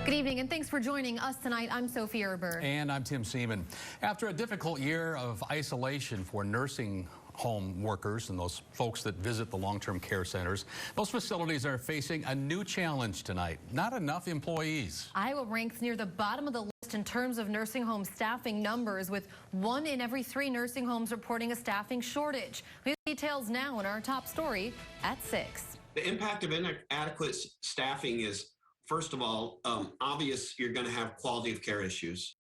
Good evening and thanks for joining us tonight. I'm Sophie Erber. And I'm Tim Seaman. After a difficult year of isolation for nursing home workers and those folks that visit the long-term care centers, those facilities are facing a new challenge tonight. Not enough employees. Iowa ranks near the bottom of the list in terms of nursing home staffing numbers, with 1 in every 3 nursing homes reporting a staffing shortage. We have details now in our top story at 6. The impact of inadequate staffing is, first of all, obvious. You're going to have quality of care issues.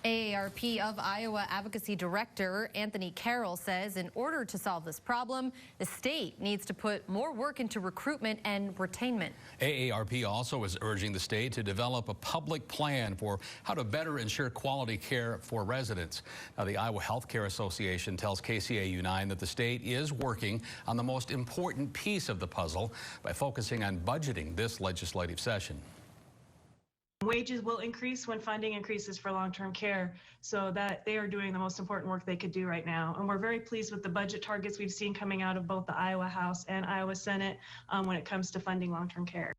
AARP of Iowa Advocacy Director Anthony Carroll says in order to solve this problem, the state needs to put more work into recruitment and retainment. AARP also is urging the state to develop a public plan for how to better ensure quality care for residents. Now, the Iowa Healthcare Association tells KCAU 9 that the state is working on the most important piece of the puzzle by focusing on budgeting this legislative session. Wages will increase when funding increases for long-term care, so that they are doing the most important work they could do right now. And we're very pleased with the budget targets we've seen coming out of both the Iowa House and Iowa Senate when it comes to funding long-term care.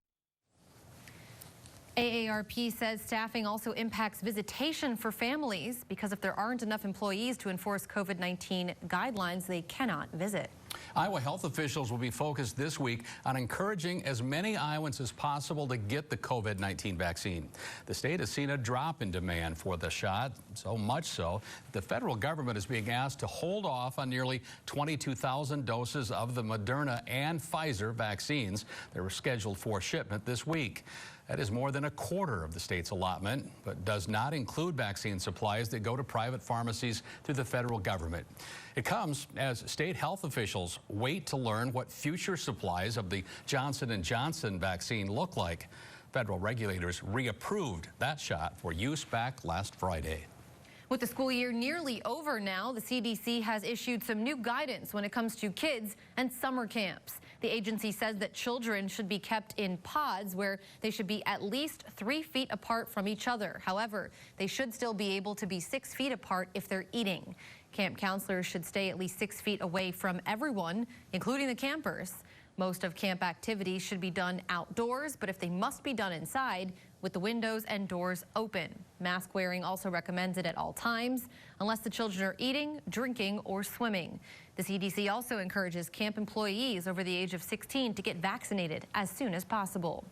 AARP says staffing also impacts visitation for families because if there aren't enough employees to enforce COVID-19 guidelines, they cannot visit. Iowa health officials will be focused this week on encouraging as many Iowans as possible to get the COVID-19 vaccine. The state has seen a drop in demand for the shot, so much so the federal government is being asked to hold off on nearly 22,000 doses of the Moderna and Pfizer vaccines that were scheduled for shipment this week. That is more than a quarter of the state's allotment, but does not include vaccine supplies that go to private pharmacies through the federal government. It comes as state health officials wait to learn what future supplies of the Johnson & Johnson vaccine look like. Federal regulators reapproved that shot for use back last Friday. With the school year nearly over now, the CDC has issued some new guidance when it comes to kids and summer camps. The agency says that children should be kept in pods where they should be at least 3 feet apart from each other. However, they should still be able to be 6 feet apart if they're eating. Camp counselors should stay at least 6 feet away from everyone, including the campers. Most of camp activities should be done outdoors, but if they must be done inside, with the windows and doors open. Mask wearing also recommended at all times, unless the children are eating, drinking, or swimming. The CDC also encourages camp employees over the age of 16 to get vaccinated as soon as possible.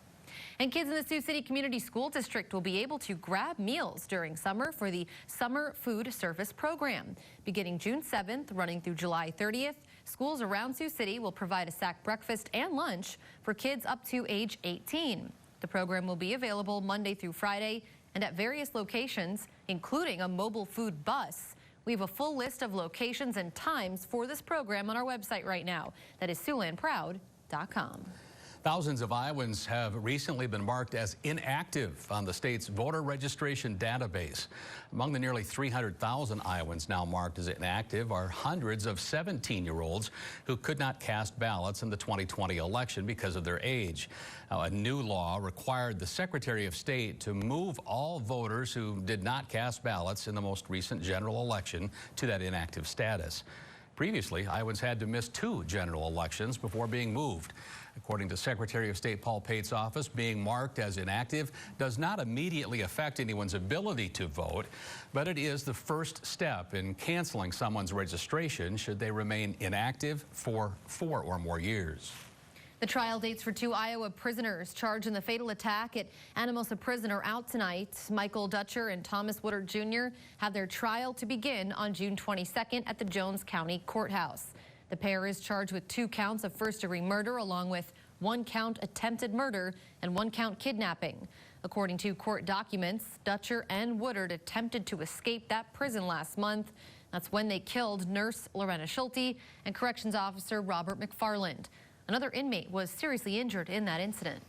And kids in the Sioux City Community School District will be able to grab meals during summer for the Summer Food Service Program. Beginning June 7th, running through July 30th, schools around Sioux City will provide a sack breakfast and lunch for kids up to age 18. The program will be available Monday through Friday and at various locations, including a mobile food bus. We have a full list of locations and times for this program on our website right now. That is SiouxlandProud.com. Thousands of Iowans have recently been marked as inactive on the state's voter registration database. Among the nearly 300,000 Iowans now marked as inactive are hundreds of 17-year-olds who could not cast ballots in the 2020 election because of their age. Now, a new law required the Secretary of State to move all voters who did not cast ballots in the most recent general election to that inactive status. Previously, Iowans had to miss 2 general elections before being moved. According to Secretary of State Paul Pate's office, being marked as inactive does not immediately affect anyone's ability to vote, but it is the first step in canceling someone's registration should they remain inactive for 4 or more years. The trial dates for 2 Iowa prisoners charged in the fatal attack at Anamosa Prison are out tonight. Michael Dutcher and Thomas Woodard Jr. have their trial to begin on June 22nd at the Jones County Courthouse. The pair is charged with 2 counts of first-degree murder, along with 1 count attempted murder and 1 count kidnapping. According to court documents, Dutcher and Woodard attempted to escape that prison last month. That's when they killed nurse Lorena Schulte and corrections officer Robert McFarland. Another inmate was seriously injured in that incident.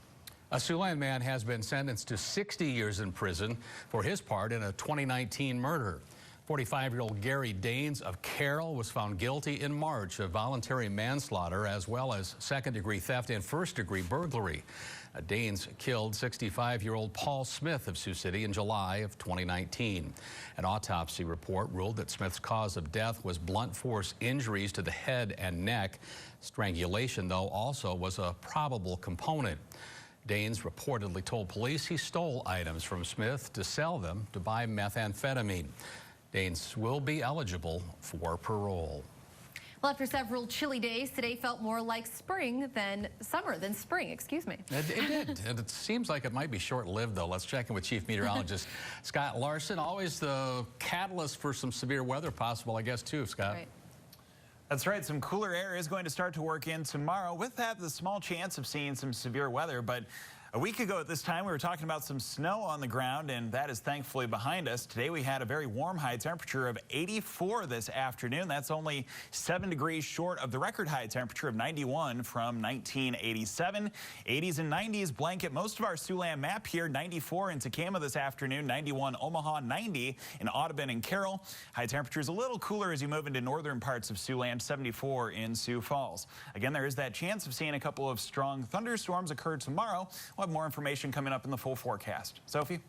A Siouxland man has been sentenced to 60 years in prison for his part in a 2019 murder. 45-year-old Gary Daines of Carroll was found guilty in March of voluntary manslaughter as well as second-degree theft and first-degree burglary. Daines killed 65-year-old Paul Smith of Sioux City in July of 2019. An autopsy report ruled that Smith's cause of death was blunt force injuries to the head and neck. Strangulation, though, also was a probable component. Daines reportedly told police he stole items from Smith to sell them to buy methamphetamine. Daines will be eligible for parole. Well, after several chilly days, today felt more like spring than summer, than spring, excuse me. It did, and it seems like it might be short-lived, though. Let's check in with Chief Meteorologist Scott Larson. Always the catalyst for some severe weather possible, I guess, too, Scott. Right. That's right. Some cooler air is going to start to work in tomorrow. With that, the small chance of seeing some severe weather. But a week ago at this time, we were talking about some snow on the ground, and that is thankfully behind us. Today, we had a very warm high temperature of 84 this afternoon. That's only 7 degrees short of the record high temperature of 91 from 1987. 80s and 90s blanket most of our Siouxland map here. 94 in Takema this afternoon, 91 Omaha, 90 in Audubon and Carroll. High temperatures a little cooler as you move into northern parts of Siouxland, 74 in Sioux Falls. Again, there is that chance of seeing a couple of strong thunderstorms occur tomorrow. We'll have more information coming up in the full forecast. Sophie?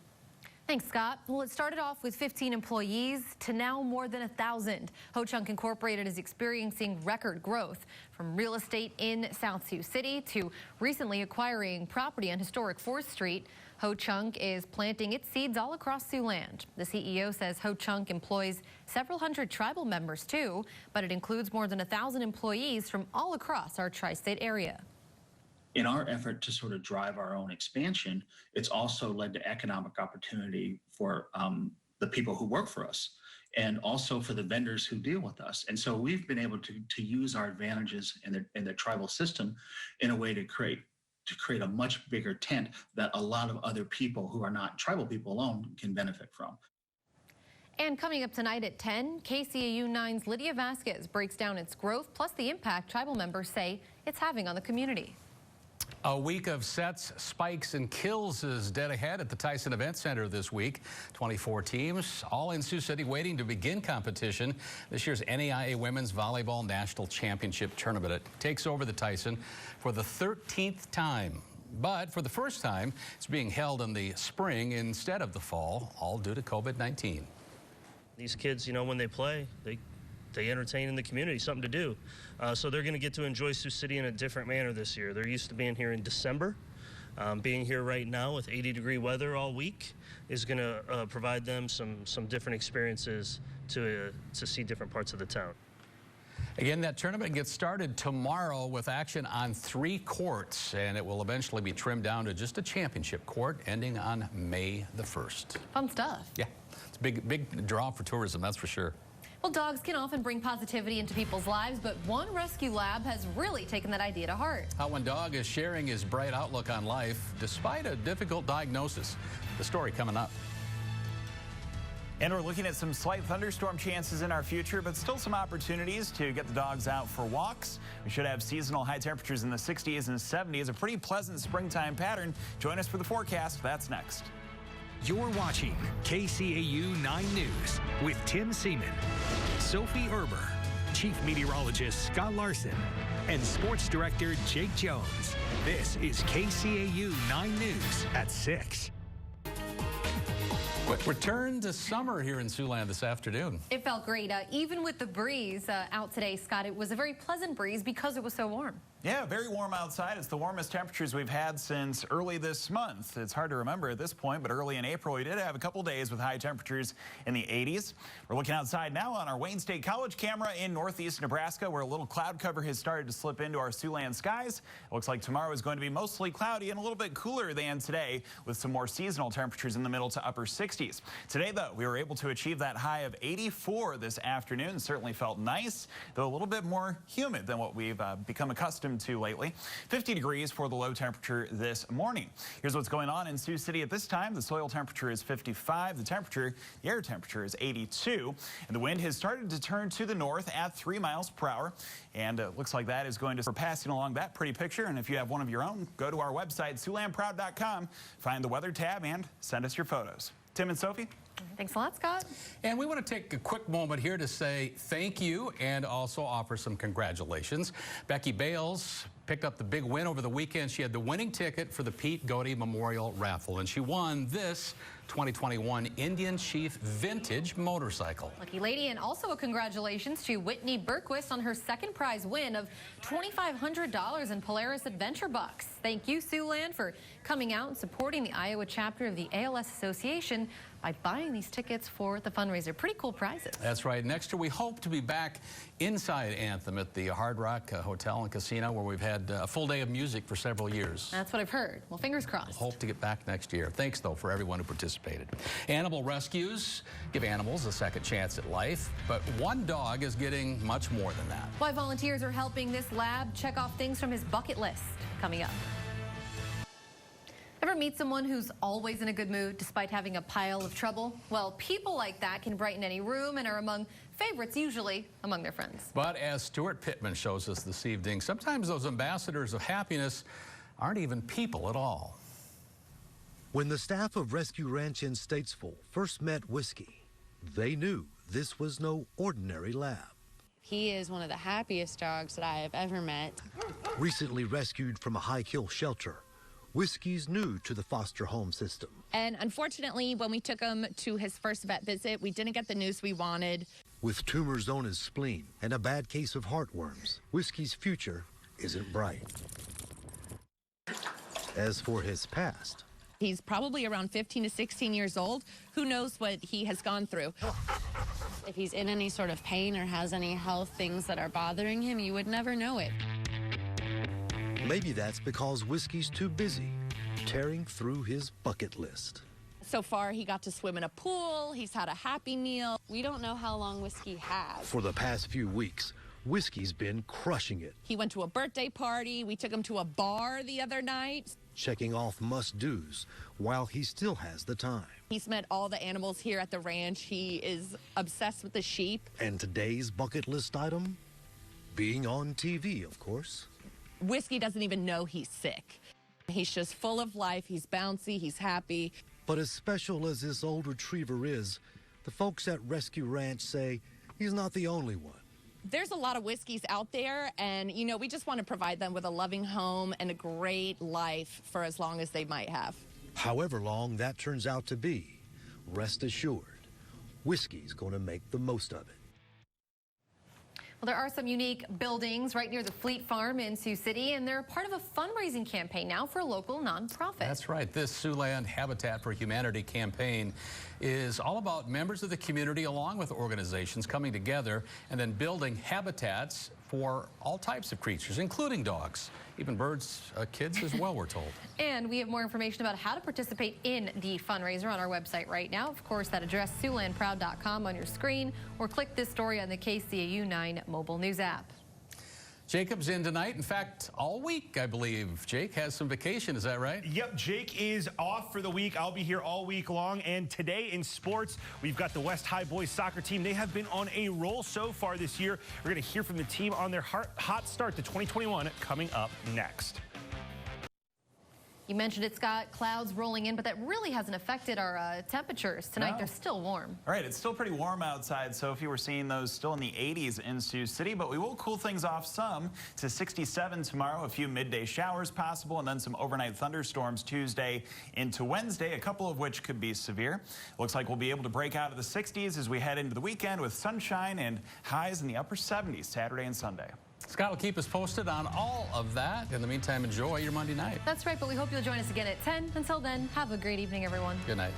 Thanks, Scott. Well, it started off with 15 employees to now more than 1,000. Ho-Chunk Incorporated is experiencing record growth, from real estate in South Sioux City to recently acquiring property on historic 4th Street. Ho-Chunk is planting its seeds all across Siouxland. The CEO says Ho-Chunk employs several hundred tribal members too, but it includes more than 1,000 employees from all across our tri-state area. In our effort to sort of drive our own expansion, it's also led to economic opportunity for the people who work for us and also for the vendors who deal with us. And so we've been able to use our advantages in the tribal system in a way to create a much bigger tent that a lot of other people who are not tribal people alone can benefit from. And coming up tonight at 10, KCAU 9's Lydia Vasquez breaks down its growth plus the impact tribal members say it's having on the community. A week of sets, spikes, and kills is dead ahead at the Tyson Event Center this week. 24 teams, all in Sioux City, waiting to begin competition. This year's NAIA Women's Volleyball National Championship Tournament. It takes over the Tyson for the 13th time. But for the first time, it's being held in the spring instead of the fall, all due to COVID-19. These kids, you know, when they play, they entertain in the community, something to do. So they're going to get to enjoy Sioux City in a different manner this year. They're used to being here in December. Being here right now with 80-degree weather all week is going to provide them some different experiences to see different parts of the town. Again, that tournament gets started tomorrow with action on 3 courts, and it will eventually be trimmed down to just a championship court ending on May the 1st. Fun stuff. Yeah, it's a big draw for tourism, that's for sure. Well, dogs can often bring positivity into people's lives, but one rescue lab has really taken that idea to heart. How one dog is sharing his bright outlook on life despite a difficult diagnosis. The story coming up. And we're looking at some slight thunderstorm chances in our future, but still some opportunities to get the dogs out for walks. We should have seasonal high temperatures in the 60s and 70s, a pretty pleasant springtime pattern. Join us for the forecast. That's next. You're watching KCAU 9 News with Tim Seaman, Sophie Erber, Chief Meteorologist Scott Larson, and Sports Director Jake Jones. This is KCAU 9 News at 6. Return to summer here in Siouxland this afternoon. It felt great. Even with the breeze out today, Scott, it was a very pleasant breeze because it was so warm. Yeah, very warm outside. It's the warmest temperatures we've had since early this month. It's hard to remember at this point, but early in April, we did have a couple days with high temperatures in the 80s. We're looking outside now on our Wayne State College camera in northeast Nebraska, where a little cloud cover has started to slip into our Siouxland skies. It looks like tomorrow is going to be mostly cloudy and a little bit cooler than today, with some more seasonal temperatures in the middle to upper 60s. Today, though, we were able to achieve that high of 84 this afternoon. Certainly felt nice, though a little bit more humid than what we've become accustomed to lately. 50 degrees for the low temperature this morning. Here's what's going on in Sioux City at this time. The soil temperature is 55. The air temperature is 82. And the wind has started to turn to the north at 3 miles per hour. And it looks like that is going to start passing along that pretty picture. And if you have one of your own, go to our website, SiouxlandProud.com, find the weather tab, and send us your photos. Tim and Sophie? Thanks a lot, Scott. And we want to take a quick moment here to say thank you and also offer some congratulations. Becky Bales picked up the big win over the weekend. She had the winning ticket for the Pete Godey Memorial Raffle, and she won this 2021 Indian Chief Vintage motorcycle. Lucky lady, and also a congratulations to Whitney Berquist on her second prize win of $2,500 in Polaris Adventure Bucks. Thank you, Siouxland, for coming out and supporting the Iowa chapter of the ALS Association by buying these tickets for the fundraiser. Pretty cool prizes. That's right. Next year, we hope to be back inside Anthem at the Hard Rock Hotel and Casino, where we've had a full day of music for several years. That's what I've heard. Well, fingers crossed. Hope to get back next year. Thanks, though, for everyone who participated. Animal rescues give animals a second chance at life, but one dog is getting much more than that. Why volunteers are helping this lab check off things from his bucket list. Coming up. Ever meet someone who's always in a good mood despite having a pile of trouble? Well, people like that can brighten any room and are among favorites usually among their friends. But as Stuart Pittman shows us this evening, sometimes those ambassadors of happiness aren't even people at all. When the staff of Rescue Ranch in Statesville first met Whiskey, they knew this was no ordinary lab. He is one of the happiest dogs that I have ever met. Recently rescued from a high-kill shelter, Whiskey's new to the foster home system. And unfortunately, when we took him to his first vet visit, we didn't get the news we wanted. With tumors on his spleen and a bad case of heartworms, Whiskey's future isn't bright. As for his past, He's probably around 15 to 16 years old. Who knows what he has gone through? If he's in any sort of pain or has any health things that are bothering him, you would never know it. maybe that's because Whiskey's too busy tearing through his bucket list. So far, he got to swim in a pool. He's had a Happy Meal. We don't know how long Whiskey has. For the past few weeks, Whiskey's been crushing it. He went to a birthday party. We took him to a bar the other night. Checking off must-dos while he still has the time. He's met all the animals here at the ranch. He is obsessed with the sheep. And today's bucket list item? Being on TV, of course. Whiskey doesn't even know he's sick. He's just full of life. He's bouncy. He's happy. But as special as this old retriever is, the folks at Rescue Ranch say he's not the only one. There's a lot of Whiskeys out there, and, you know, we just want to provide them with a loving home and a great life for as long as they might have. However long that turns out to be, rest assured, Whiskey's going to make the most of it. Well, there are some unique buildings right near the Fleet Farm in Sioux City, and they're part of a fundraising campaign now for a local nonprofit. That's right. This Siouxland Habitat for Humanity campaign is all about members of the community along with organizations coming together and then building habitats for all types of creatures, including dogs, even birds, kids as well, we're told. And we have more information about how to participate in the fundraiser on our website right now. Of course, that address, SiouxlandProud.com, on your screen, or click this story on the KCAU 9 mobile news app. Jacob's in tonight. In fact, all week, I believe. Jake has some vacation, is that right? Yep, Jake is off for the week. I'll be here all week long. And today in sports, we've got the West High boys soccer team. They have been on a roll so far this year. We're going to hear from the team on their hot start to 2021 coming up next. You mentioned it's got clouds rolling in, but that really hasn't affected our temperatures tonight. No. They're still warm. All right, it's still pretty warm outside, so if you were seeing those still in the 80s in Sioux City, but we will cool things off some to 67 tomorrow, a few midday showers possible, and then some overnight thunderstorms Tuesday into Wednesday, a couple of which could be severe. Looks like we'll be able to break out of the 60s as we head into the weekend with sunshine and highs in the upper 70s Saturday and Sunday. Scott will keep us posted on all of that. In the meantime, enjoy your Monday night. That's right, but we hope you'll join us again at 10. Until then, have a great evening, everyone. Good night.